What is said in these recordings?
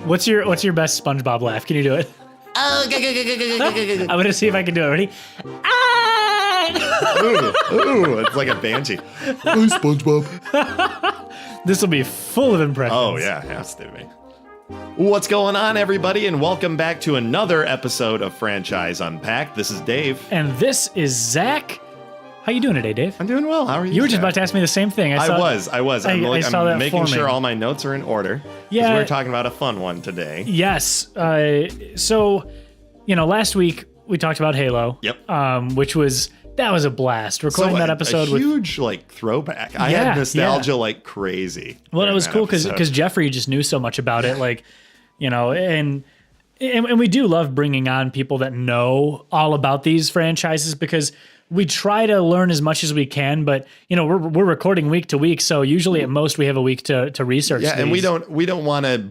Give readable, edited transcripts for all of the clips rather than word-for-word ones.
What's your best SpongeBob laugh? Can you do it? Oh, I'm gonna see if I can do it. Ready? Ah! ooh, it's like a banshee. Oh, SpongeBob. This will be full of impressions. Oh, yeah, it has to be. What's going on, everybody, and welcome back to another episode of Franchise Unpacked. This is Dave. And this is Zach. How you doing today, Dave? I'm doing well. How are you? You were just about to ask me the same thing. I was. I'm saw that making sure forming. all my notes are in order. Yeah. We were talking about a fun one today. Yes. So, last week we talked about Halo. Yep. That was a blast. Recording that episode a huge throwback. I had nostalgia like crazy. Well, it was cool because Jeffrey just knew so much about it, and we do love bringing on people that know all about these franchises because we try to learn as much as we can, but we're recording week to week, so usually at most we have a week to research. Yeah, these. and we don't want to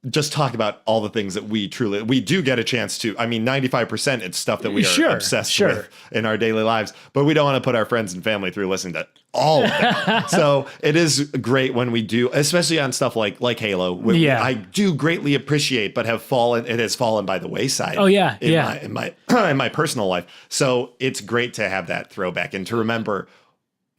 just talk about all the things that we do get a chance to. I mean, 95% it's stuff that we are obsessed with in our daily lives, but we don't want to put our friends and family through listening to all of it. So it is great when we do, especially on stuff like Halo. I do greatly appreciate, but it has fallen by the wayside. Oh yeah, in my in my personal life. So it's great to have that throwback and to remember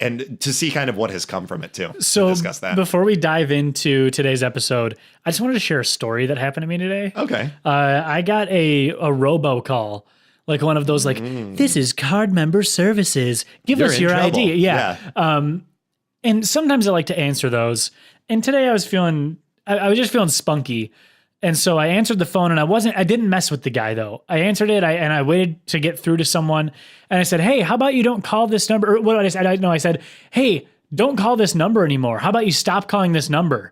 and to see kind of what has come from it too. So to discuss that. Before we dive into today's episode, I just wanted to share a story that happened to me today. Okay. I got a robocall, like one of those this is card member services. Give us your ID. Yeah. And sometimes I like to answer those. And today I was just feeling spunky. And so I answered the phone and I didn't mess with the guy though. I answered it and I waited to get through to someone and I said, hey, how about you don't call this number? Or what did I say? I said, hey, don't call this number anymore. How about you stop calling this number?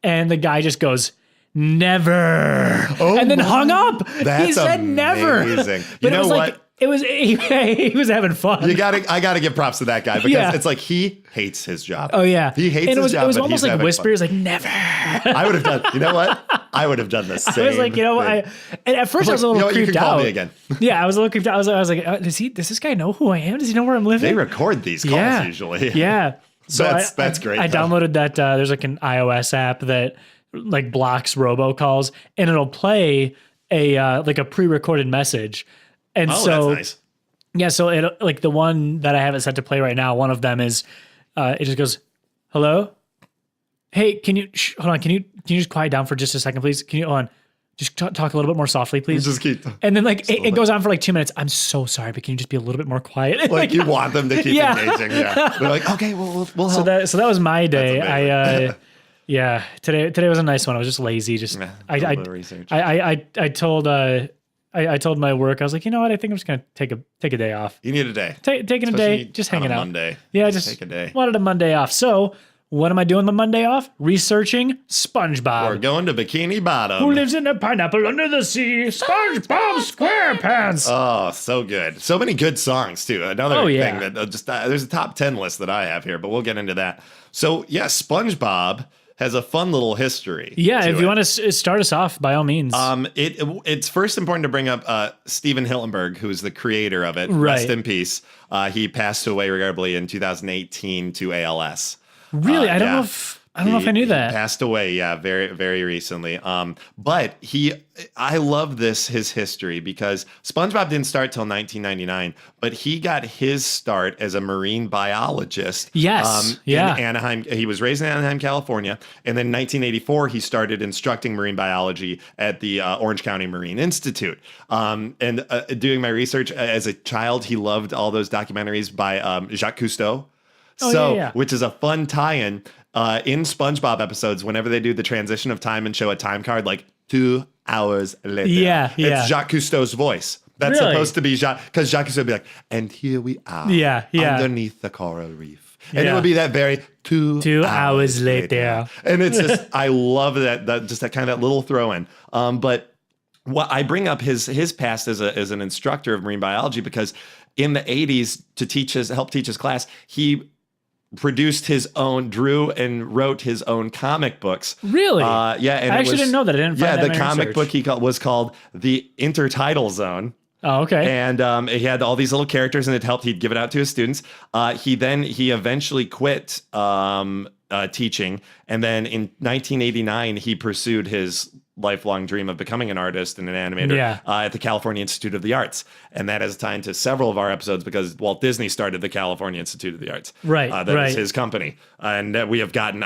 And the guy just goes, never. Oh, and then hung up. He said amazing. Never. But you know what? He was having fun. I gotta give props to that guy because it's like he hates his job. Oh yeah, he hates his job. It was almost like whispers, like never. I would have done. You know what? I would have done the same. I was like, and at first I was a little creeped out. Call me again. Yeah, I was a little creeped out. I was like, does this guy know who I am? Does he know where I'm living? They record these calls usually. Yeah, so that's great. I downloaded that. There's like an iOS app that like blocks robocalls, and it'll play a pre-recorded message. And that's nice. Yeah, so it like the one that I have it set to play right now, one of them is it just goes, hello? Hey, can you hold on, can you just quiet down for just a second, please? Can you hold on? Just talk a little bit more softly, please. Just keep and then it goes on for like 2 minutes. I'm so sorry, but can you just be a little bit more quiet? Like you want them to keep engaging. Yeah. They're like, okay, we'll help. So that was my day. Today was a nice one. I was just lazy. I told my work, I was like, you know what? I think I'm just going to take a day off. You need a day. Taking a day, just hanging out. Monday. Yeah, just take a day. Wanted a Monday off. So what am I doing the Monday off? Researching SpongeBob. We're going to Bikini Bottom. Who lives in a pineapple under the sea? SpongeBob SquarePants. Oh, so good. So many good songs, too. Another thing that there's a top 10 list that I have here, but we'll get into that. So, yeah, SpongeBob has a fun little history. Yeah, if you want to start us off, by all means. It's first important to bring up Steven Hillenburg, who's the creator of it. Right. Rest in peace. He passed away regrettably in 2018 to ALS. Really? I don't know if I knew that. He passed away, very, very recently. But I love his history because SpongeBob didn't start till 1999, but he got his start as a marine biologist. Yes. In Anaheim. He was raised in Anaheim, California. And then in 1984, he started instructing marine biology at the Orange County Marine Institute. And doing my research as a child, he loved all those documentaries by Jacques Cousteau. Which is a fun tie-in in SpongeBob episodes. Whenever they do the transition of time and show a time card, like 2 hours later, it's Jacques Cousteau's voice. That's supposed to be Jacques, because Jacques Cousteau would be like, and here we are, underneath the coral reef, and it would be that very 2 hours later, and it's just I love that just that kind of little throw in. But what I bring up his past as an instructor of marine biology because in the 80s to help teach his class, he produced drew and wrote his own comic books. Really? Yeah. And I actually didn't know that. I didn't find that the comic book was called The Intertidal Zone. Oh, okay. And he had all these little characters and he'd give it out to his students. He eventually quit teaching. And then in 1989, he pursued his lifelong dream of becoming an artist and an animator at the California Institute of the Arts. And that has tied to several of our episodes because Walt Disney started the California Institute of the Arts. That is his company. And we have gotten,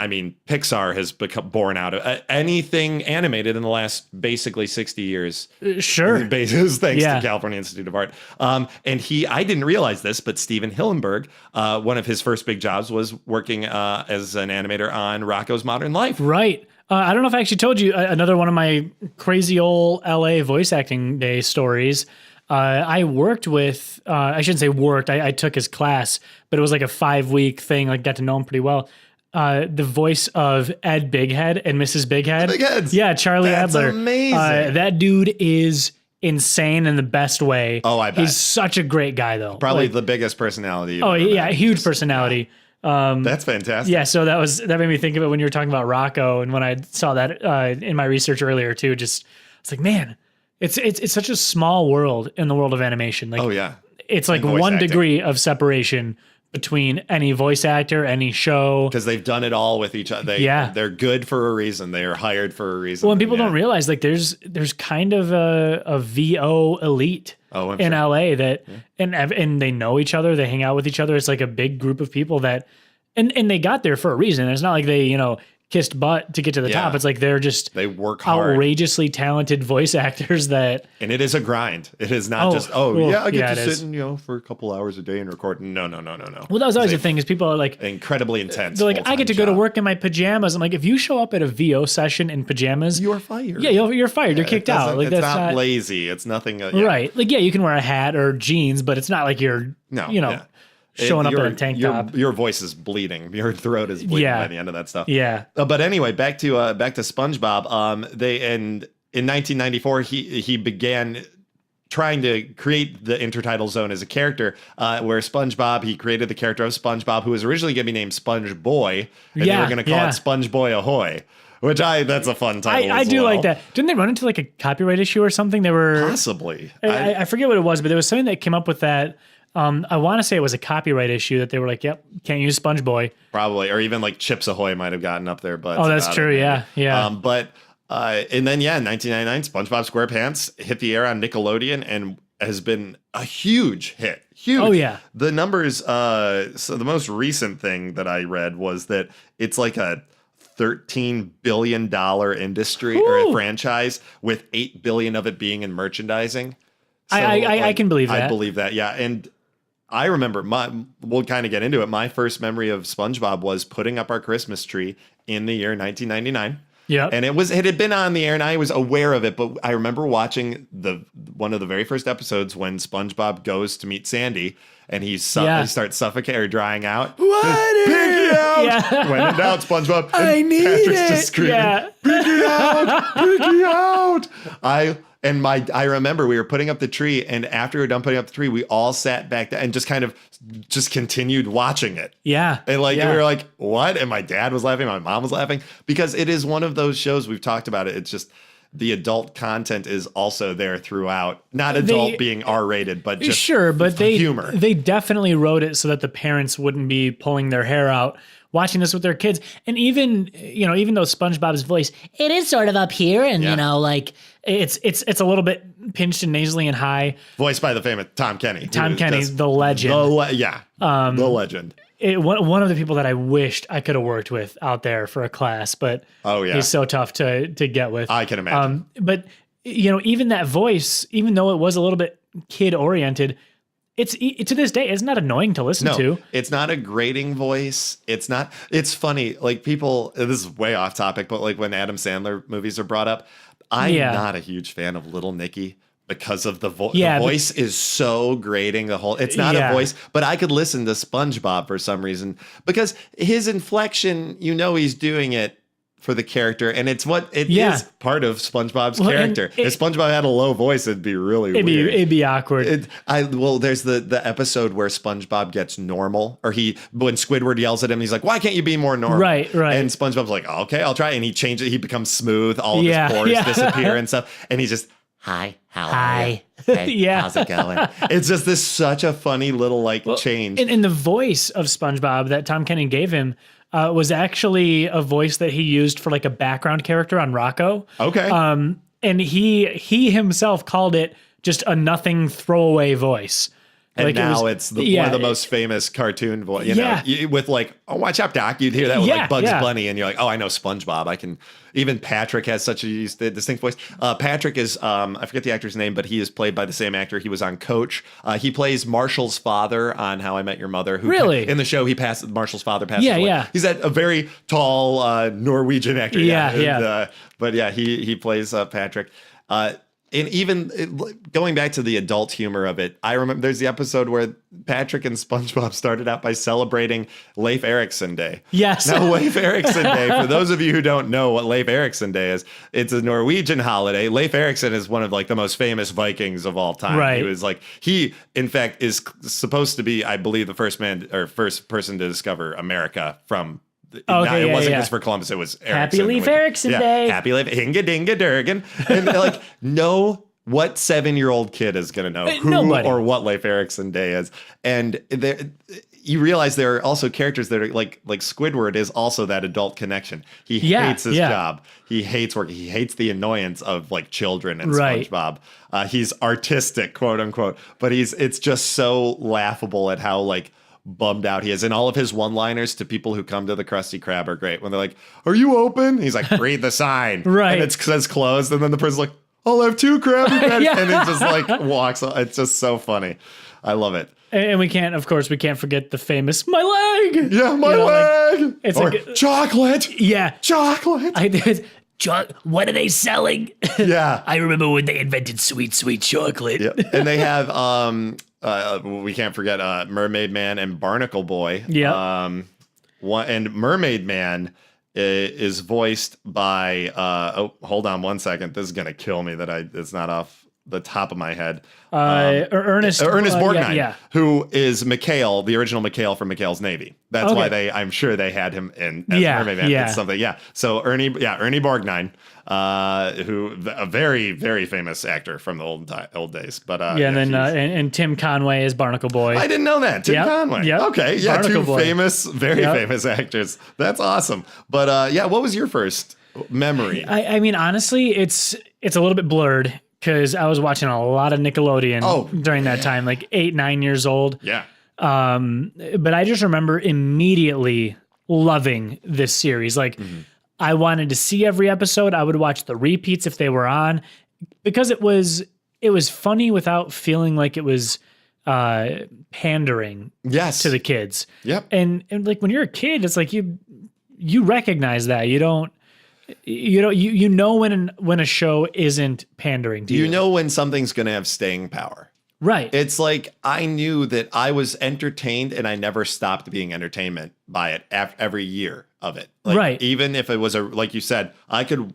Pixar has become born out of anything animated in the last basically 60 years. Sure. Thanks to California Institute of Art. And I didn't realize this, but Steven Hillenburg, one of his first big jobs was working as an animator on Rocko's Modern Life. Right. I don't know if I actually told you another one of my crazy old LA voice acting day stories. I worked with, I shouldn't say worked, I took his class, but it was like a 5-week thing, like got to know him pretty well. The voice of Ed Bighead and Mrs. Bighead. Big Heads. Yeah, Charlie Adler. That's amazing. That dude is insane in the best way. Oh, I bet. He's such a great guy, though. Probably the biggest personality. Huge personality. That's fantastic. Yeah, so that made me think of it when you were talking about Rocco, and when I saw that in my research earlier too. Just it's like, man, it's such a small world in the world of animation. Like, it's like 1 degree of separation between any voice actor, any show, because they've done it all with each other. They're good for a reason. They are hired for a reason. Well, and people don't realize like there's kind of a VO elite. In LA that and they know each other, they hang out with each other. It's like a big group of people that and they got there for a reason. It's not like they, kissed butt to get to the top. It's like they work hard. Outrageously talented voice actors that and it is a grind. It is not just I get to sit and for a couple hours a day and record. No. Well, that was always the thing is people are like incredibly intense. They're like, I get to go to work in my pajamas. I'm like, if you show up at a VO session in pajamas, you're fired. Yeah, you're fired. You're kicked out. Like it's that's not lazy. It's nothing. Right. Like you can wear a hat or jeans, but it's not like you're showing up in a tank top. Your voice is bleeding. Your throat is bleeding by the end of that stuff. Yeah. But anyway, back to SpongeBob. In 1994 he began trying to create the intertidal zone as a character, where SpongeBob, he created the character of SpongeBob, who was originally going to be named Sponge Boy, and they were going to call it Sponge Boy Ahoy. Which that's a fun title. I do like that. Didn't they run into like a copyright issue or something? They were possibly. I forget what it was, but there was something that came up with that. I want to say it was a copyright issue that they were like, "Yep, can't use Sponge Boy." Probably, or even like Chips Ahoy might have gotten up there. But that's true. Yeah. And then in 1999, SpongeBob SquarePants hit the air on Nickelodeon and has been a huge hit. Huge. Oh yeah. The numbers. So the most recent thing that I read was that it's like a $13 billion industry or a franchise, with $8 billion of it being in merchandising. So, I can believe that. I believe that. Yeah. And I remember we'll kind of get into it. My first memory of SpongeBob was putting up our Christmas tree in the year 1999. Yeah. And it had been on the air and I was aware of it, but I remember watching one of the very first episodes when SpongeBob goes to meet Sandy and he starts suffocating or drying out. What? Pick it out. Yeah. When in doubt, SpongeBob. I need Patrick's it. just screaming, yeah. Pick it out. Pick it out. I remember we were putting up the tree, and after we were done putting up the tree, we all sat back and just continued watching it. Yeah. And we were like, what? And my dad was laughing, my mom was laughing, because it is one of those shows, we've talked about it. It's just the adult content is also there throughout. Not adult being R-rated, but just humor. They definitely wrote it so that the parents wouldn't be pulling their hair out watching this with their kids. And even though SpongeBob's voice, it is sort of up here and, it's a little bit pinched and nasally and high. Voiced by the famous Tom Kenny. Tom Kenny, the legend. The legend. One of the people that I wished I could have worked with out there for a class, but he's so tough to get with. I can imagine. But, even that voice, even though it was a little bit kid-oriented, it's to this day, it's not annoying to listen to. It's not a grating voice. It's funny. Like people, this is way off topic, but like when Adam Sandler movies are brought up, I'm not a huge fan of Little Nicky because of the voice. The voice is so grating. It's not a voice, but I could listen to SpongeBob for some reason because his inflection, he's doing it for the character, and it's what it is part of SpongeBob's character. If SpongeBob had a low voice, it'd be really weird. It'd be awkward. There's the episode where SpongeBob gets normal, or when Squidward yells at him, he's like, "Why can't you be more normal?" Right. And SpongeBob's like, "Okay, I'll try." And he changes. He becomes smooth. All of his pores disappear and stuff. And he's just, "Hi, how are you? Hey, how's it going?" It's just such a funny little change. And the voice of SpongeBob that Tom Kenny gave him. was actually a voice that he used for like a background character on Rocco. Okay. And he himself called it just a nothing throwaway voice. And like now it's one of the most famous cartoon voice, you know, with like, oh, watch out, Doc. You'd hear that with like Bugs Bunny, and you're like, oh, I know SpongeBob. I can. Even Patrick has such a distinct voice. Patrick is, I forget the actor's name, but he is played by the same actor. He was on Coach. He plays Marshall's father on How I Met Your Mother. Who really? In the show, Marshall's father passes away. Yeah. He's a very tall Norwegian actor. But yeah, he plays Patrick. And even going back to the adult humor of it, I remember there's the episode where Patrick and SpongeBob started out by celebrating Leif Erikson Day. Yes. Now, Leif Erikson Day, for those of you who don't know what Leif Erikson Day is, it's a Norwegian holiday. Leif Erikson is one of like the most famous Vikings of all time. Right. He was like, in fact, is supposed to be, I believe, the first person to discover America from. It wasn't Christopher Columbus. It was Erickson. Happy Leif Erikson Day. Happy Leif Hinga Dinga Durgan. And like, what 7-year-old kid is going to know who or what Leif Erikson Day is? And you realize there are also characters that are like Squidward is also that adult connection. He hates his job. He hates work. He hates the annoyance of like children and SpongeBob. He's artistic, quote unquote, but it's just so laughable at how like bummed out he is. And all of his one-liners to people who come to the Krusty Krab are great. When they're like, are you open? He's like, read the sign. Right. And it says closed. And then the person's like, I'll have 2 Krabby Patties. And it just like walks. It's just so funny. I love it. And we can't forget the famous, my leg. Yeah, my leg. Like, it's or like, chocolate. Yeah. Chocolate. What are they selling? Yeah. I remember when they invented sweet chocolate. Yep. And they have, we can't forget Mermaid Man and Barnacle Boy. Yeah. And Mermaid Man is voiced by, hold on one second. This is going to kill me that it's not off the top of my head. Ernest Borgnine, who is Mikhail, the original Mikhail from Mikhail's Navy. That's why I'm sure they had him in as Mermaid Man. It's something. Yeah. So Ernie Borgnine, who a very, very famous actor from the old days. But and then and Tim Conway is Barnacle Boy. I didn't know that. Tim Conway. Yep. Okay. Yeah. Barnacle Two Boy. very famous actors. That's awesome. But what was your first memory? I mean, honestly, it's a little bit blurred because I was watching a lot of Nickelodeon during that time, like 8, 9 years old. Yeah. But I just remember immediately loving this series. Like, I wanted to see every episode. I would watch the repeats if they were on, because it was funny without feeling like it was pandering to the kids. Yep. And like when you're a kid, it's like you recognize that. You know when a show isn't pandering to you. You know when something's going to have staying power. Right. It's like I knew that I was entertained and I never stopped being entertainment by it every year of it. Like, right. Even if it was like you said,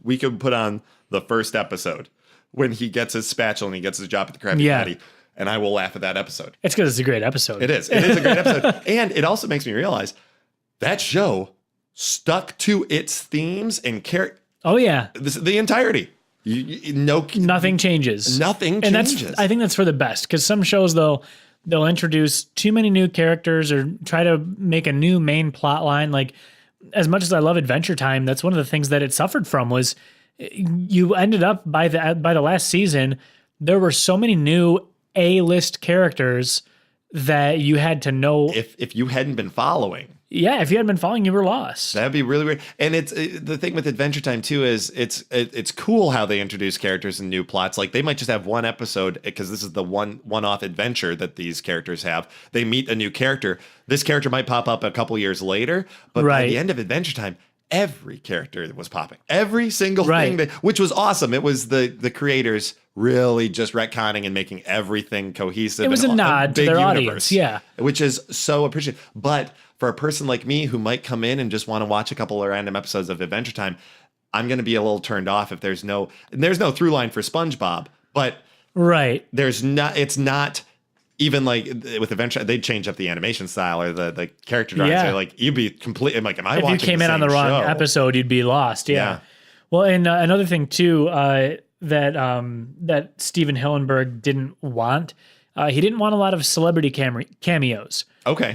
we could put on the first episode when he gets his spatula and he gets his job at the Krabby Patty, and I will laugh at that episode. It's because it's a great episode. It is. It is a great episode. And it also makes me realize that show stuck to its themes and character. Oh yeah. The entirety. Nothing changes. Nothing and changes. I think that's for the best, because some shows they'll introduce too many new characters or try to make a new main plot line. Like, as much as I love Adventure Time, that's one of the things that it suffered from was you ended up by the last season, there were so many new A-list characters that you had to know. If you hadn't been following. Yeah, if you hadn't been following, you were lost. That'd be really weird. And it's the thing with Adventure Time too is it's cool how they introduce characters and new plots. Like they might just have one episode because this is the one-off adventure that these characters have. They meet a new character. This character might pop up a couple years later, but by the end of Adventure Time, every character was popping. Every single thing, which was awesome. It was the creators really just retconning and making everything cohesive. It was a nod to their audience, which is so appreciated. But for a person like me who might come in and just want to watch a couple of random episodes of Adventure Time, I'm going to be a little turned off if there's no through line for SpongeBob. But it's not even like with Adventure, they'd change up the animation style or the character drawings. Yeah. Like you'd be completely like, am I if watching? If you came in on the wrong episode, you'd be lost. Yeah. Well, and another thing too that Steven Hillenburg didn't want he didn't want a lot of celebrity cameos. Okay.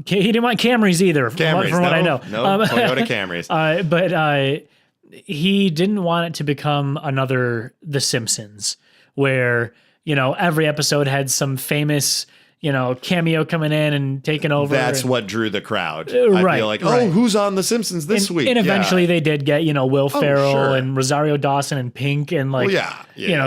He didn't want Camrys either, from what I know. No, Toyota Camrys. But he didn't want it to become another The Simpsons, where, every episode had some famous, cameo coming in and taking over. That's what drew the crowd. Right. I feel like, who's on The Simpsons this week? And eventually they did get, Will Ferrell and Rosario Dawson and Pink and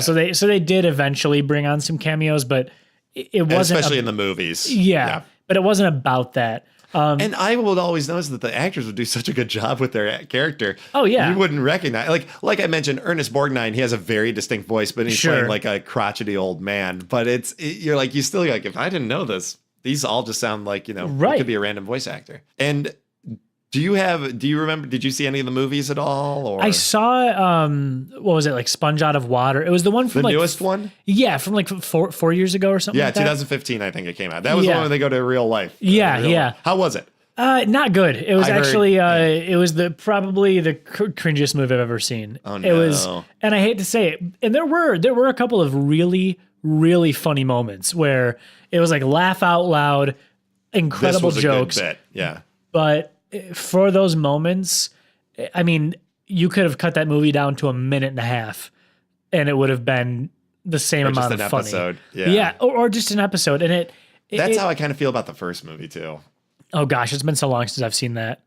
so they did eventually bring on some cameos, but it wasn't. Especially in the movies. Yeah. But it wasn't about that. And I would always notice that the actors would do such a good job with their character. Oh, yeah. You wouldn't recognize, like I mentioned, Ernest Borgnine, he has a very distinct voice, but he's playing like a crotchety old man. But you're like, you still like, if I didn't know this, these all just sound like, it could be a random voice actor. And do you remember, did you see any of the movies at all? Or I saw, what was it, like Sponge Out of Water? It was the one from the newest one? Yeah, from like 4 years ago or something like that. 2015, I think it came out. That was the one where they go to real life. Yeah. How was it? Not good. It was it was probably the cringiest movie I've ever seen. Oh, no. It was, and I hate to say it, and there were a couple of really, really funny moments where it was like laugh out loud, incredible jokes. A good bit. Yeah. But for those moments, I mean, you could have cut that movie down to a minute and a half, and it would have been the same amount of funny. Episode. Yeah, or just an episode, and that's how I kind of feel about the first movie too. Oh gosh, it's been so long since I've seen that.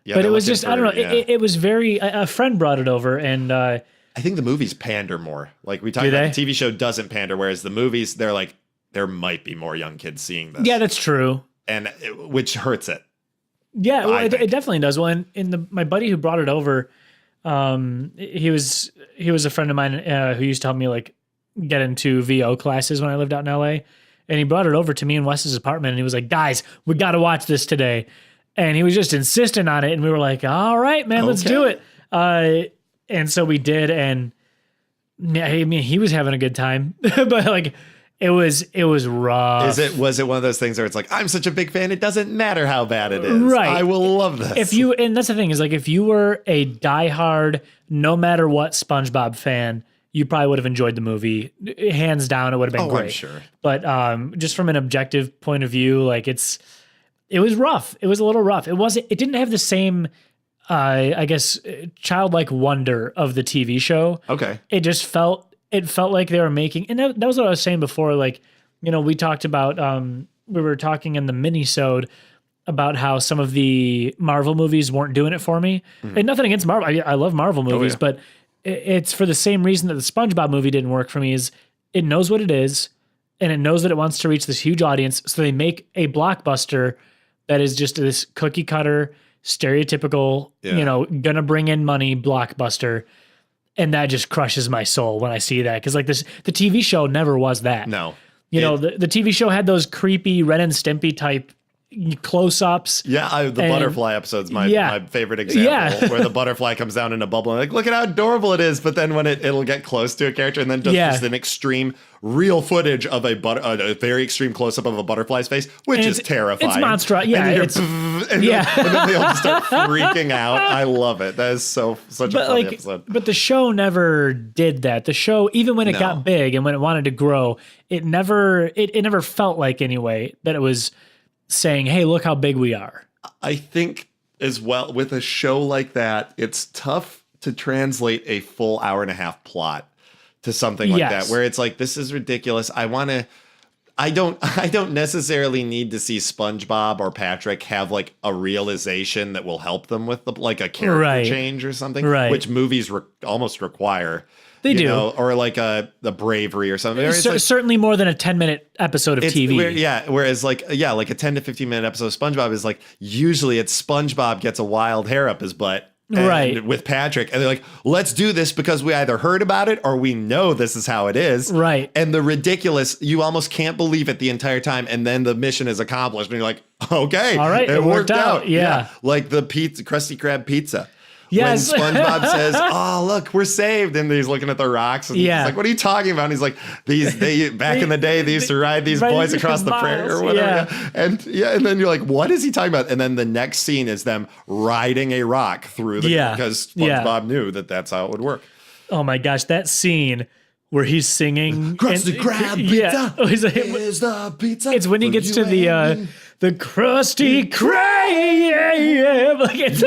Yeah, but it was just, I don't know. Yeah. It was very, a friend brought it over and, I think the movies pander more. Like we talked about, the TV show doesn't pander, whereas the movies, they're like, there might be more young kids seeing this. Yeah, that's true. And which hurts it. Yeah, well, it definitely does. Well, my buddy who brought it over, he was a friend of mine who used to help me like get into VO classes when I lived out in LA. And he brought it over to me in Wes's apartment, and he was like, "Guys, we got to watch this today." And he was just insistent on it, and we were like, "All right, man, let's do it." And so we did, and I mean, he was having a good time, but like, it was rough. Was it one of those things where it's like, I'm such a big fan, it doesn't matter how bad it is. Right. I will love this. And that's the thing is like, if you were a diehard, no matter what SpongeBob fan, you probably would have enjoyed the movie. Hands down, it would have been great. I'm sure. But just from an objective point of view, like it was rough. It was a little rough. It didn't have the same, I guess, childlike wonder of the TV show. Okay. It felt like they were making, and that was what I was saying before. Like, we talked about, we were talking in the mini-sode about how some of the Marvel movies weren't doing it for me. Mm-hmm. And nothing against Marvel. I love Marvel movies, but it's for the same reason that the SpongeBob movie didn't work for me. Is it knows what it is, and it knows that it wants to reach this huge audience. So they make a blockbuster that is just this cookie cutter, stereotypical, gonna bring in money blockbuster. And that just crushes my soul when I see that. Because like the TV show never was that. No. The TV show had those creepy Ren and Stimpy type close-ups. Yeah, the butterfly episode's my favorite example, where the butterfly comes down in a bubble and like, look at how adorable it is. But then when it'll get close to a character and then does just an extreme real footage of a very extreme close-up of a butterfly's face, which is terrifying. It's monstrous. Yeah. And then they all just start freaking out. I love it. That is such a funny episode. But the show never did that. The show, even when it got big and when it wanted to grow, it never felt like anyway that it was saying, hey, look how big we are. I think as well with a show like that, it's tough to translate a full hour and a half plot to something like that, where it's like, this is ridiculous. I don't necessarily need to see SpongeBob or Patrick have like a realization that will help them with like a character change or something, which movies almost require. They do. Or like the bravery or something. Certainly more than a 10-minute episode of TV. Whereas like a 10 to 15-minute episode of SpongeBob is like, usually it's SpongeBob gets a wild hair up his butt. With Patrick, and they're like, let's do this because we either heard about it or we know this is how it is. Right. And the ridiculous, you almost can't believe it the entire time, and then the mission is accomplished, and you're like, okay, all right, it worked out. Yeah. Like the Krusty Krab pizza. Yes. When SpongeBob says, "Oh, look, we're saved," and he's looking at the rocks, and he's like, "What are you talking about?" And he's like, "They back in the day, they used to ride these boys across the prairie or whatever." Yeah. And then you're like, "What is he talking about?" And then the next scene is them riding a rock through because SpongeBob knew that that's how it would work. Oh my gosh, that scene where he's singing Krusty Krab pizza. Yeah, he's like, is the pizza. It's when he gets to the Krusty Krab. Like it's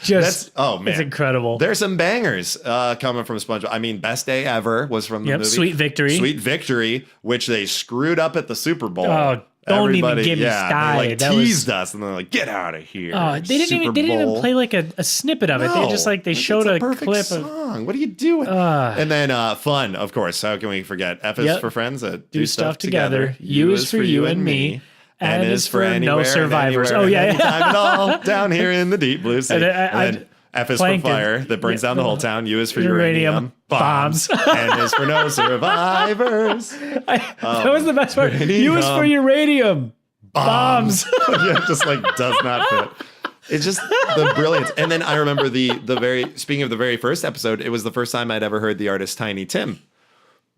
just man, it's incredible. There's some bangers coming from SpongeBob. I mean, Best Day Ever was from the movie. Sweet Victory, which they screwed up at the Super Bowl. Oh, don't even get me started. They teased us and they're like, "Get out of here!" Oh, they didn't even play like a snippet of it. They just they showed a clip song. What are you doing? And then fun, of course. How can we forget? F is for friends that do stuff together. U is for you and me. N is for anywhere, no survivors. Anytime at all. Down here in the deep blue sea. And then F is for fire that burns down the whole town. U is for uranium. Bombs. N is for no survivors. That was the best part. U is for uranium. Bombs. Just does not fit. It's just the brilliance. And then I remember speaking of the very first episode, it was the first time I'd ever heard the artist Tiny Tim.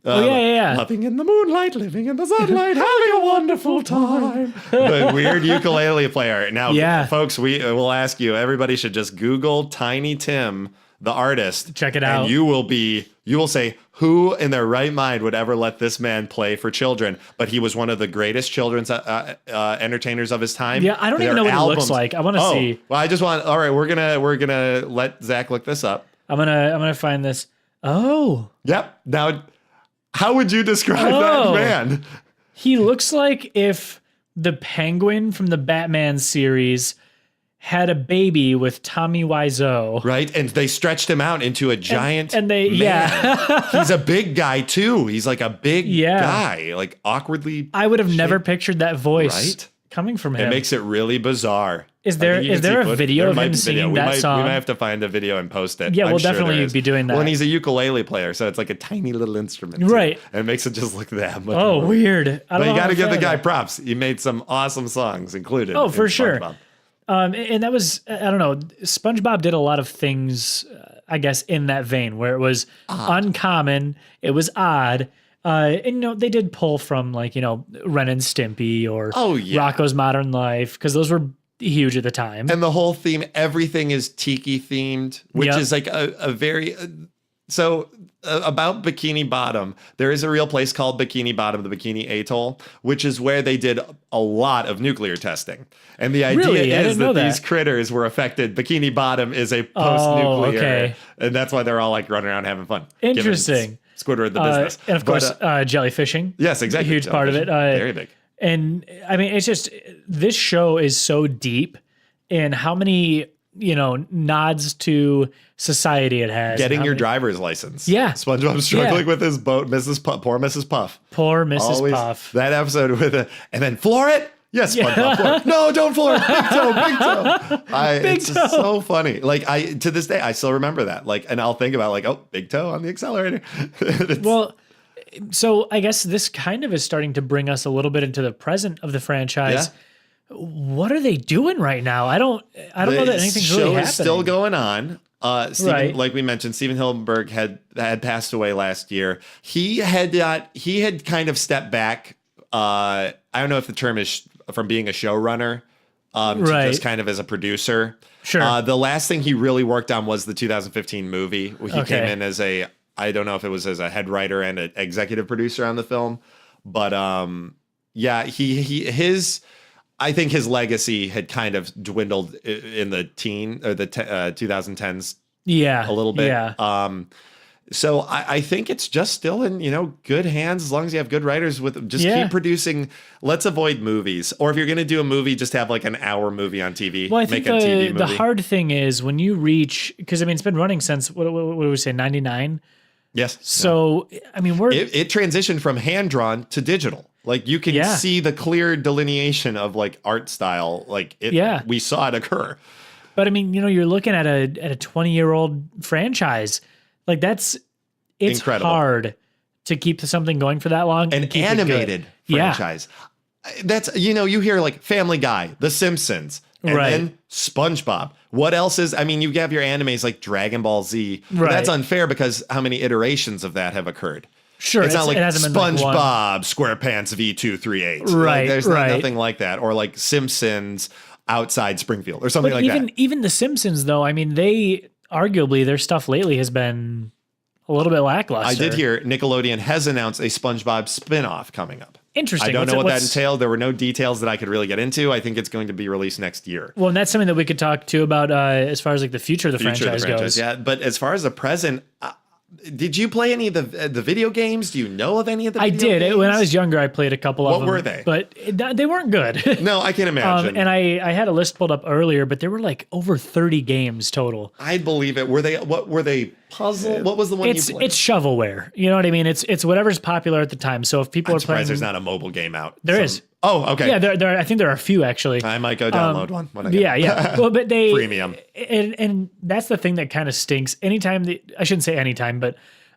Loving in the moonlight, living in the sunlight, having a wonderful time. The weird ukulele player. Now, folks, we will ask you, everybody should just Google Tiny Tim, the artist. Check it out. And you will say, who in their right mind would ever let this man play for children? But he was one of the greatest children's entertainers of his time. Yeah, I don't even know what he looks like. I want to see. Well, all right, we're gonna let Zach look this up. I'm gonna find this. Oh. Yep. Now, how would you describe that man? He looks like if the Penguin from the Batman series had a baby with Tommy Wiseau. Right? And they stretched him out into a giant man. He's a big guy too. He's like a big guy, like awkwardly I would have never pictured that voice coming from him. It makes it really bizarre. Is there a video of him singing that song? We might have to find a video and post it. Yeah, we'll definitely be doing that. Well, and he's a ukulele player, so it's like a tiny little instrument. Right. And it makes it just look that much. Oh, weird. But you got to give the guy props. He made some awesome songs included. Oh, for sure. And that was, I don't know, SpongeBob did a lot of things, I guess, in that vein where it was uncommon, it was odd. And, they did pull from Ren and Stimpy or Rocko's Modern Life because those were huge at the time. And the whole theme, everything is tiki themed, which is like a very... about Bikini Bottom, there is a real place called Bikini Bottom, the Bikini Atoll, which is where they did a lot of nuclear testing. And the idea is that these critters were affected. Bikini Bottom is a post-nuclear, and that's why they're all running around having fun. Interesting. Squidward the business. And of course, jellyfishing. Yes, exactly. A huge part of it. Very big. And I mean, it's just, this show is so deep in how many, nods to society it has. Getting your driver's license. Yeah. SpongeBob struggling with his boat, poor Mrs. Puff. Poor Mrs. Puff. That episode and then floor it. Yes, SpongeBob. Floor it. No, don't floor it. Big toe. It's just so funny. To this day, I still remember that. And I'll think about big toe on the accelerator. Well, so I guess this kind of is starting to bring us a little bit into the present of the franchise. Yeah. What are they doing right now? I don't know that anything's really happening. The show is still going on. Like we mentioned, Steven Hillenburg had passed away last year. He had kind of stepped back. I don't know if the term is from being a showrunner to just kind of as a producer. Sure. The last thing he really worked on was the 2015 movie. He came in as I don't know if it was as a head writer and an executive producer on the film, but I think his legacy had kind of dwindled in the 2010s. Yeah, a little bit. Yeah. So I think it's just still in good hands as long as you have good writers keep producing. Let's avoid movies, or if you're going to do a movie, just have an hour movie on TV. Well, I think the hard thing is when you reach, because it's been running since what do we say, 99. Yes. So I mean it transitioned from hand drawn to digital. You can see the clear delineation of art style. We saw it occur. But I mean, you're looking at a 20-year-old franchise. It's incredible. Hard to keep something going for that long. An animated franchise. Yeah. That's, you hear Family Guy, The Simpsons, and then SpongeBob. What else is, you have your animes like Dragon Ball Z. Right. That's unfair because how many iterations of that have occurred? Sure. It's not SpongeBob SquarePants V238. Right. There's nothing like that. Or Simpsons Outside Springfield or something that. Even The Simpsons, though, they arguably their stuff lately has been a little bit lackluster. I did hear Nickelodeon has announced a SpongeBob spin-off coming up. Interesting. I don't know what that entailed. There were no details that I could really get into. I think it's going to be released next year. Well, and that's something that we could talk too about as far as like the future of the franchise goes. Yeah, but as far as the present, did you play any of the video games? Do you know of any of the video games? I did. When I was younger, I played a couple of them. What were they? But they weren't good. No, I can imagine. And I had a list pulled up earlier, but there were like over 30 games total. I'd believe it. What were they? Puzzle? What was the one you played? It's shovelware. You know what I mean? It's whatever's popular at the time. So if people are playing, there's not a mobile game out. There is. Oh, okay. Yeah, there. I think there are a few actually. I might go download one when I get Yeah. Well, but they premium. And that's the thing that kind of stinks. I shouldn't say anytime, but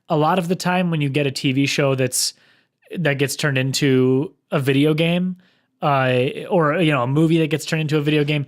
a lot of the time when you get a TV show that gets turned into a video game, or a movie that gets turned into a video game,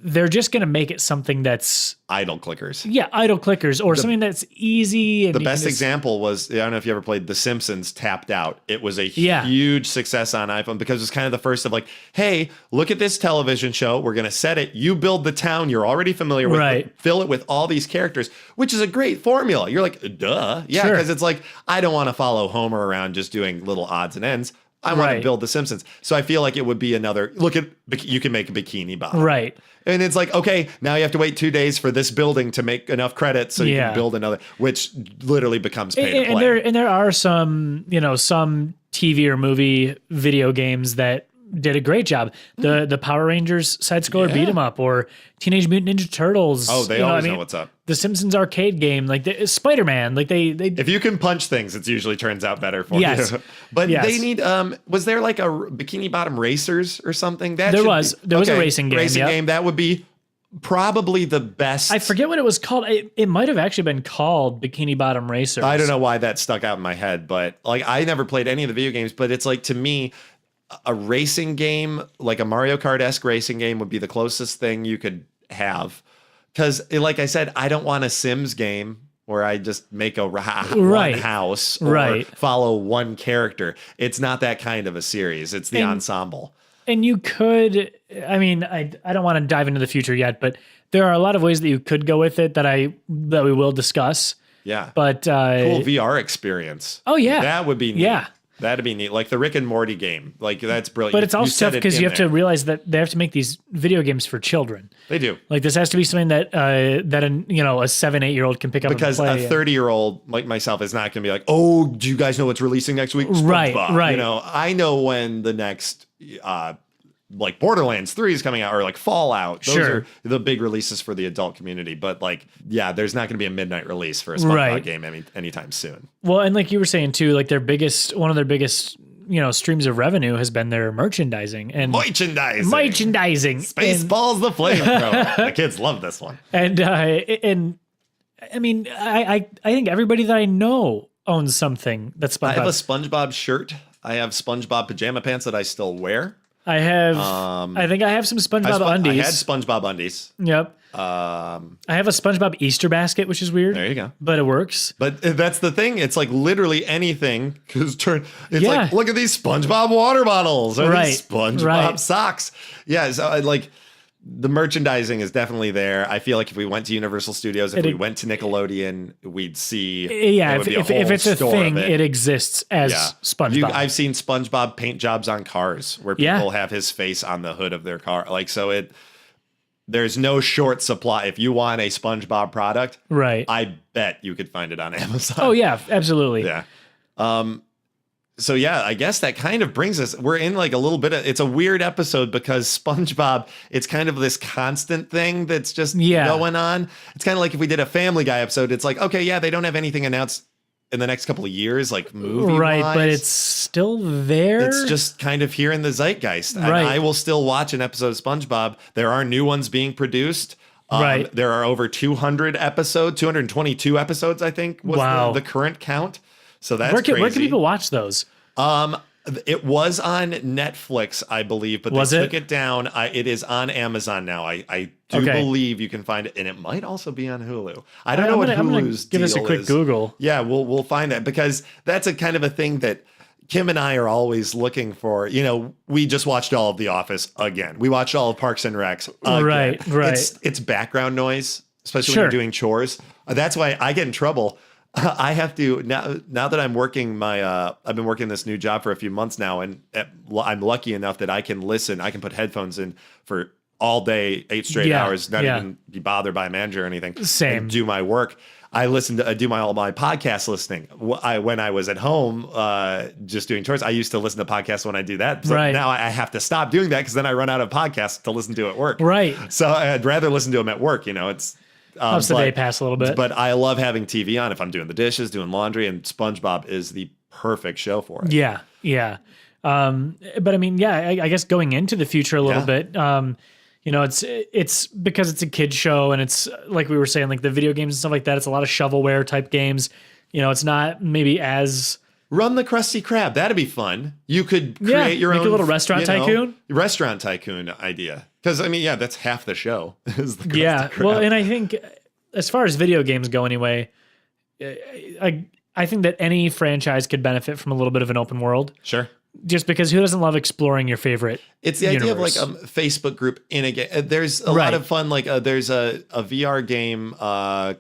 they're just going to make it something that's idle clickers. Yeah, idle clickers, or something that's easy. And the best example was, I don't know if you ever played The Simpsons Tapped Out. It was a huge success on iPhone because it's kind of the first of like, hey, look at this television show. We're going to set it. You build the town you're already familiar with. Right. Fill it with all these characters, which is a great formula. You're like, duh. Yeah, because it's like, I don't want to follow Homer around just doing little odds and ends. I want to build The Simpsons. So I feel like it would be another, you can make a Bikini Bottom. Right. And it's like, okay, now you have to wait 2 days for this building to make enough credits so you can build another, which literally becomes pay to play. And there are some TV or movie video games that did a great job. The Power Rangers side scroller beat 'em up, or Teenage Mutant Ninja Turtles. Oh, they always know what's up. The Simpsons arcade game, like Spider-Man, like they. If you can punch things, it usually turns out better for you. But they need. Was there like a Bikini Bottom Racers or something? There was a racing game. Game that would be probably the best. I forget what it was called. It might have actually been called Bikini Bottom Racers. I don't know why that stuck out in my head, but like I never played any of the video games. But it's like, to me, a racing game, like a Mario Kart-esque racing game, would be the closest thing you could have. Because, like I said, I don't want a Sims game where I just make one house or follow one character. It's not that kind of a series. It's the ensemble. And you could, I mean, I don't want to dive into the future yet, but there are a lot of ways that you could go with it that we will discuss. Yeah. But cool VR experience. Oh, yeah. That would be neat. Yeah. That'd be neat. Like the Rick and Morty game. Like, that's brilliant. But it's also tough because you have to realize that they have to make these video games for children. They do. Like, this has to be something that a 7-8-year-old can pick up and play. Because a 30-year-old like myself is not going to be like, oh, do you guys know what's releasing next week? SpongeBob. Right. I know when the next like Borderlands 3 is coming out, or like Fallout. Those are the big releases for the adult community. But like, yeah, there's not going to be a midnight release for a SpongeBob game anytime soon. Well, and like you were saying too, like one of their biggest streams of revenue has been their merchandising. Spaceballs the flamethrower. The kids love this one. And I mean, I think everybody that I know owns something that's SpongeBob. I have a SpongeBob shirt. I have SpongeBob pajama pants that I still wear. I have. I think I have some SpongeBob undies. I had SpongeBob undies. Yep. I have a SpongeBob Easter basket, which is weird. There you go. But it works. But that's the thing. It's like literally anything. It's like, look at these SpongeBob water bottles. Or these SpongeBob socks. Yeah. So like, the merchandising is definitely there. I feel like if we went to Universal Studios, if we went to Nickelodeon, we'd see. Yeah, if it's a thing, it exists as SpongeBob. I've seen SpongeBob paint jobs on cars where people have his face on the hood of their car. Like, so there's no short supply. If you want a SpongeBob product, I bet you could find it on Amazon. Oh yeah, absolutely. Yeah. So yeah, I guess that kind of brings us, we're in like a little bit of, it's a weird episode because SpongeBob, it's kind of this constant thing that's just going on. It's kind of like if we did a Family Guy episode, it's like, okay, yeah, they don't have anything announced in the next couple of years, like movie-wise. Right, but it's still there. It's just kind of here in the zeitgeist. And I will still watch an episode of SpongeBob. There are new ones being produced. There are over 222 episodes, I think, was the current count. So that's crazy. Where can people watch those? It was on Netflix, I believe, but they took it down. It is on Amazon now. I do believe you can find it, and it might also be on Hulu. I don't know what Hulu's deal is. Give us a quick Google. Yeah, we'll find that, because that's a kind of a thing that Kim and I are always looking for. We just watched all of The Office again. We watched all of Parks and Recs again. Right. It's background noise, especially when you're doing chores. That's why I get in trouble. I have to now that I'm working I've been working this new job for a few months now, and I'm lucky enough that I can put headphones in for all day, 8 straight hours, not even be bothered by a manager or anything. Same. And do my work. I do all my podcast listening. When I was at home, just doing chores, I used to listen to podcasts when I do that. So now I have to stop doing that because then I run out of podcasts to listen to at work. Right. So I'd rather listen to them at work. It's helps the day pass a little bit. But I love having TV on if I'm doing the dishes, doing laundry, and SpongeBob is the perfect show for it. Yeah. Yeah. But I mean, I guess going into the future a little bit, it's because it's a kid show, and it's like we were saying, like the video games and stuff like that. It's a lot of shovelware type games. It's not maybe as Run the Krusty Krab. That'd be fun. You could create your own, make a little restaurant tycoon. Restaurant tycoon idea. Because I mean, that's half the show. Is the Krusty Krab. Well, and I think as far as video games go, anyway, I think that any franchise could benefit from a little bit of an open world. Sure. Just because who doesn't love exploring your favorite? It's the idea of like a Facebook group in a game. There's a lot of fun. Like there's a VR game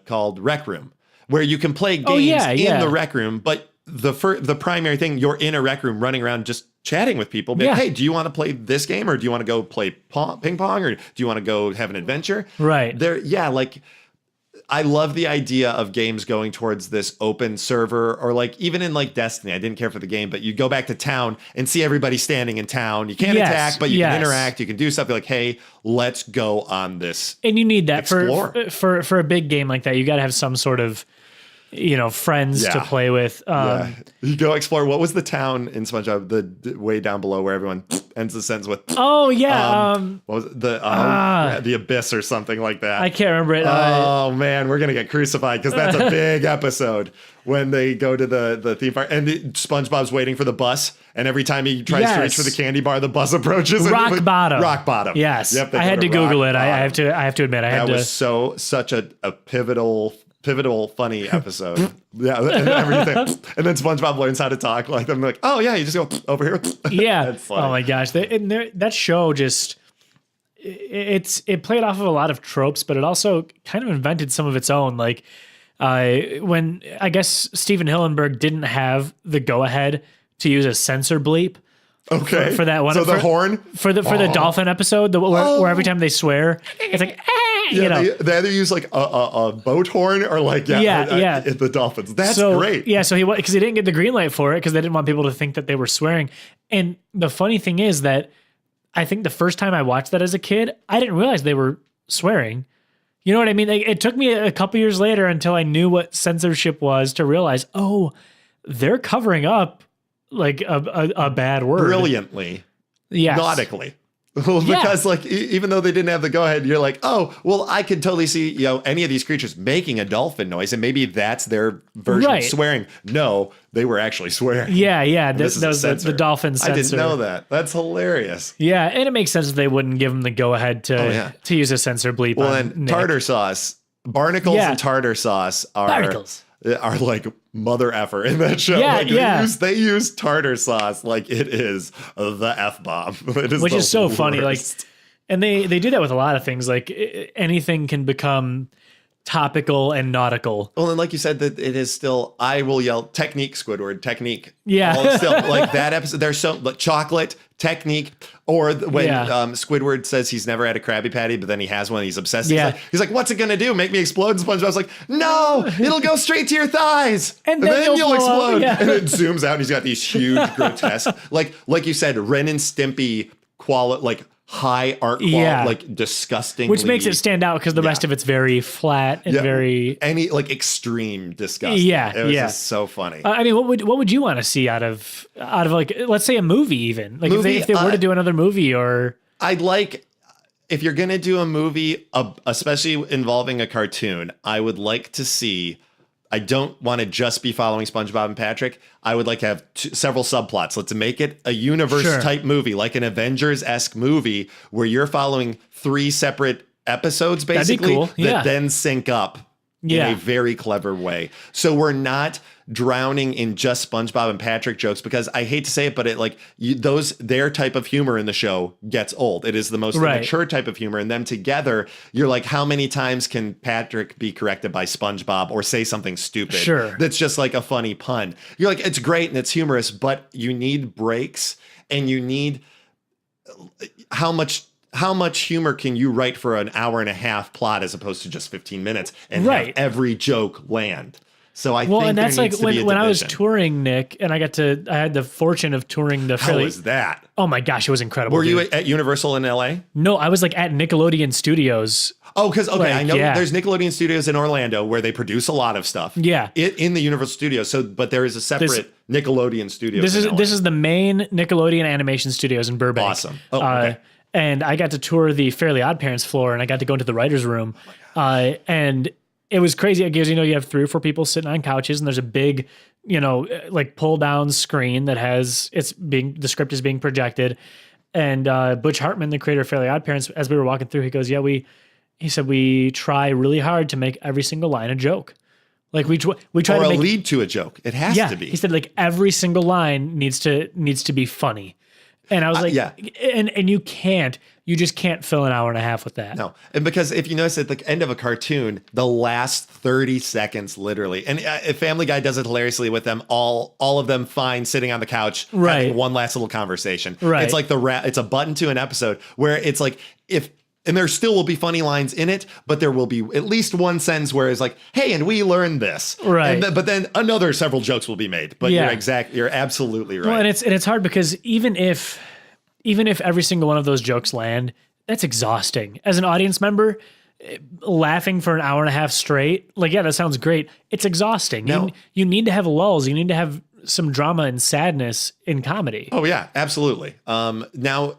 called Rec Room where you can play games in the Rec Room, but the primary thing, you're in a Rec Room running around just chatting with people. But hey, do you want to play this game, or do you want to go play ping pong, or do you want to go have an adventure? Right. I love the idea of games going towards this open server, or like even in like Destiny, I didn't care for the game, but you go back to town and see everybody standing in town. You can't attack, but you can interact. You can do something like, hey, let's go on this. And you need that for a big game like that. You got to have some sort of, friends to play with. You go explore. What was the town in SpongeBob, the way down below where everyone ends the sentence with? Oh yeah. What was it? The Abyss or something like that? I can't remember it. Oh man, we're gonna get crucified because that's a big episode when they go to the theme park and SpongeBob's waiting for the bus, and every time he tries to reach for the candy bar, the bus approaches. Rock bottom. Rock bottom. Yes. Yep, I had to Google it. I have to admit, that was such a pivotal, funny episode. And everything. And then SpongeBob learns how to talk like them. Like, oh yeah, you just go over here. Yeah. That's funny. Oh my gosh, that show just it played off of a lot of tropes, but it also kind of invented some of its own. Like when I guess Steven Hillenburg didn't have the go ahead to use a censor bleep. Okay. For that one. So the horn for the dolphin episode, where every time they swear, it's like. They either use like a boat horn or like the dolphins. That's great. Yeah, so because he didn't get the green light for it because they didn't want people to think that they were swearing. And the funny thing is that I think the first time I watched that as a kid, I didn't realize they were swearing. You know what I mean? It took me a couple years later until I knew what censorship was to realize, they're covering up like a bad word brilliantly, nautically. Because like even though they didn't have the go ahead, you're like, oh well, I could totally see any of these creatures making a dolphin noise, and maybe that's their version of swearing. No, they were actually swearing. Yeah. That was the dolphin censor. I didn't know that. That's hilarious. Yeah, and it makes sense that they wouldn't give them the go ahead to use a censor bleep. Well, and tartar sauce, barnacles and tartar sauce are like mother effer in that show. They use tartar sauce like it is the F-bomb. Which is so funny. Like, and they do that with a lot of things. Like anything can become topical and nautical. Well, and like you said, that it is still, I will yell technique, Squidward, technique. Yeah. Still like that episode, there's so like chocolate, technique, or when Squidward says he's never had a Krabby Patty, but then he has one, he's obsessed. He's like, what's it gonna do? Make me explode? And SpongeBob's like, no, it'll go straight to your thighs. And then you'll explode. And it zooms out and he's got these huge grotesque, like you said, Ren and Stimpy quality, like high art quality, like disgusting. Which makes it stand out because the rest of it's very flat and very like extreme disgusting. It was just so funny. I mean, what would you want to see out of like, let's say a movie even? Like if they were to do another movie, or I'd like, if you're gonna do a movie, especially involving a cartoon, I would like to see. I don't want to just be following SpongeBob and Patrick. I would like to have several subplots. Let's make it a universe type movie, like an Avengers-esque movie where you're following 3 separate episodes, basically, that then sync up in a very clever way. So we're not drowning in just SpongeBob and Patrick jokes, because I hate to say it, but their type of humor in the show gets old. It is the most immature type of humor, and them together, you're like, how many times can Patrick be corrected by SpongeBob or say something stupid? Sure. That's just like a funny pun. You're like, it's great and it's humorous, but you need breaks, and you need how much humor can you write for an hour and a half plot as opposed to just 15 minutes and have every joke land? So I think, and that's like when I was touring, Nick, and I had the fortune of touring the How was that? Oh my gosh, it was incredible. Were you at Universal in LA? No, I was like at Nickelodeon Studios. Oh, because I know there's Nickelodeon Studios in Orlando where they produce a lot of stuff. Yeah, in the Universal Studios. So, but there is a separate Nickelodeon Studios. This is the main Nickelodeon Animation Studios in Burbank. Awesome. Oh, okay. And I got to tour the Fairly Odd Parents floor, and I got to go into the writers' room, and it was crazy because you have 3 or 4 people sitting on couches, and there's a big, like pull down screen that has the script is being projected, and Butch Hartman, the creator of Fairly Odd Parents, as we were walking through, he goes, he said we try really hard to make every single line a joke. Like we try to make lead to a joke. It has to be. He said like every single line needs to be funny. And I was like, and you just can't fill an hour and a half with that. No. And because if you notice at the end of a cartoon, the last 30 seconds, literally, and Family Guy does it hilariously with them, all of them fine sitting on the couch, having one last little conversation. Right. It's like it's a button to an episode where it's like, and there still will be funny lines in it, but there will be at least one sentence where it's like, hey, and we learned this. Right. But then another several jokes will be made. But you're absolutely right. Well, and it's hard because even if every single one of those jokes land, that's exhausting. As an audience member, laughing for an hour and a half straight, like, that sounds great. It's exhausting. No. You need to have lulls. You need to have some drama and sadness in comedy. Oh, yeah, absolutely. Now,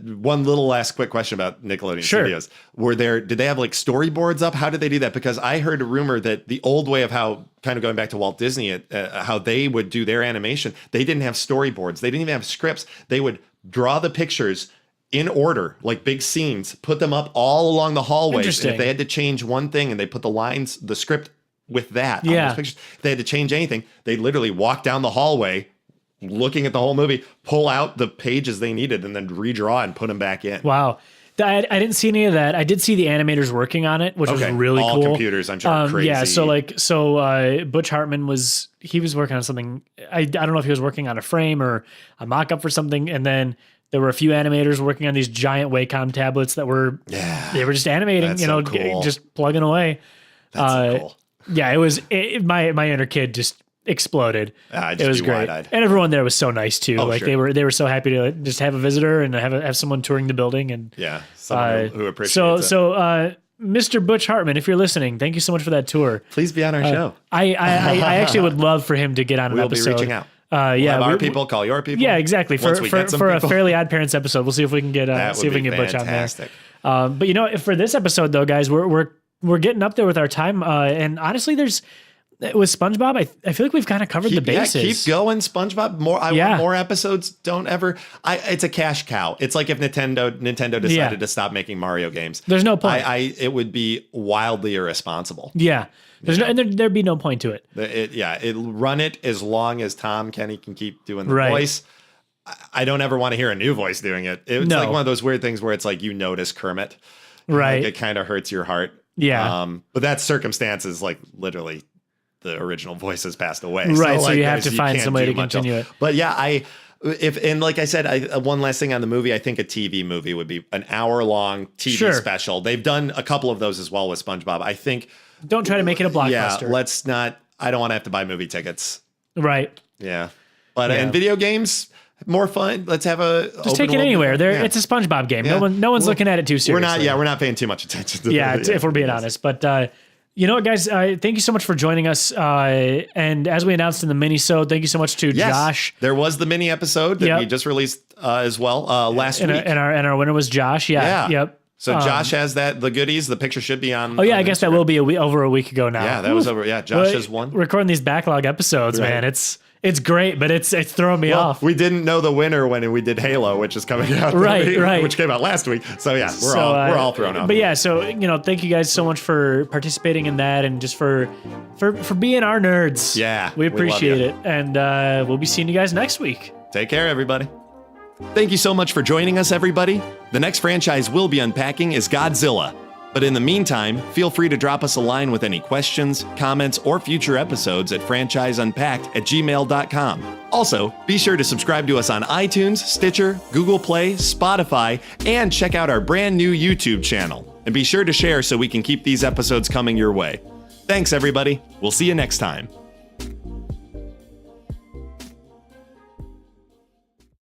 one little last quick question about Nickelodeon Studios. Did they have like storyboards up? How did they do that? Because I heard a rumor that the old way of how, kind of going back to Walt Disney, how they would do their animation, they didn't have storyboards. They didn't even have scripts. They would draw the pictures in order, like big scenes, put them up all along the hallways. And if they had to change one thing and they put the script with that on those pictures, if they had to change anything, they'd literally walk down the hallway, looking at the whole movie, pull out the pages they needed, and then redraw and put them back in. Wow. I didn't see any of that. I did see the animators working on it, which was really cool. All computers, I'm sure, crazy. Yeah, so Butch Hartman was working on something. I don't know if he was working on a frame or a mock-up for something, and then there were a few animators working on these giant Wacom tablets that were they were just animating, cool. just plugging away. That's so cool. Yeah, it was my inner kid just exploded. It was great, wide-eyed. and everyone there was so nice too. Oh, sure. they were so happy to just have a visitor and have someone touring the building, and someone who appreciates it. So Mr. Butch Hartman, if you're listening, thank you so much for that tour. Please be on our show. I actually would love for him to get on an episode. We'll be reaching out. Our people call your people. Yeah, exactly. For a Fairly Odd Parents episode, we'll see if we can get Butch on there. But for this episode though, guys, we're getting up there with our time, and honestly, with SpongeBob, I feel like we've kind of covered the bases. Keep going, SpongeBob. Want more episodes. Don't ever. It's a cash cow. It's like if Nintendo decided to stop making Mario games. There's no point. It would be wildly irresponsible. Yeah. There'd be no point to it. Run it as long as Tom Kenny can keep doing the voice. I don't ever want to hear a new voice doing it. It's like one of those weird things where it's like you notice Kermit. Right. Like it kind of hurts your heart. Yeah. But that's circumstances, like literally the original voice has passed away. Right. So you have to find some way to continue it. But like I said, one last thing on the movie, I think a TV movie would be an hour-long TV special. They've done a couple of those as well with SpongeBob. I think. Don't try to make it a blockbuster. Yeah, let's not. I don't want to have to buy movie tickets. Right. Yeah. But in video games, more fun. Let's have just take it anywhere. It's a SpongeBob game. Yeah. No one's looking at it too seriously. We're not paying too much attention to it. If we're being honest. But you know what, guys? Thank you so much for joining us. And as we announced in the mini-sode, thank you so much to Josh. There was the mini episode that we just released as well last week. And our winner was Josh. Yeah. Yep. So Josh has the goodies. The picture should be on. Oh yeah, I guess that will be over a week ago now. Yeah, that was over. Yeah, Josh has one. Recording these backlog episodes, man. It's great, but it's throwing me off. We didn't know the winner when we did Halo, which is coming out. Right. Which came out last week. So yeah, we're all thrown off. But yeah, so thank you guys so much for participating in that and just for being our nerds. Yeah, we appreciate it, and we'll be seeing you guys next week. Take care, everybody. Thank you so much for joining us, everybody. The next franchise we'll be unpacking is Godzilla. But in the meantime, feel free to drop us a line with any questions, comments, or future episodes at franchiseunpacked@gmail.com. Also, be sure to subscribe to us on iTunes, Stitcher, Google Play, Spotify, and check out our brand new YouTube channel. And be sure to share so we can keep these episodes coming your way. Thanks, everybody. We'll see you next time.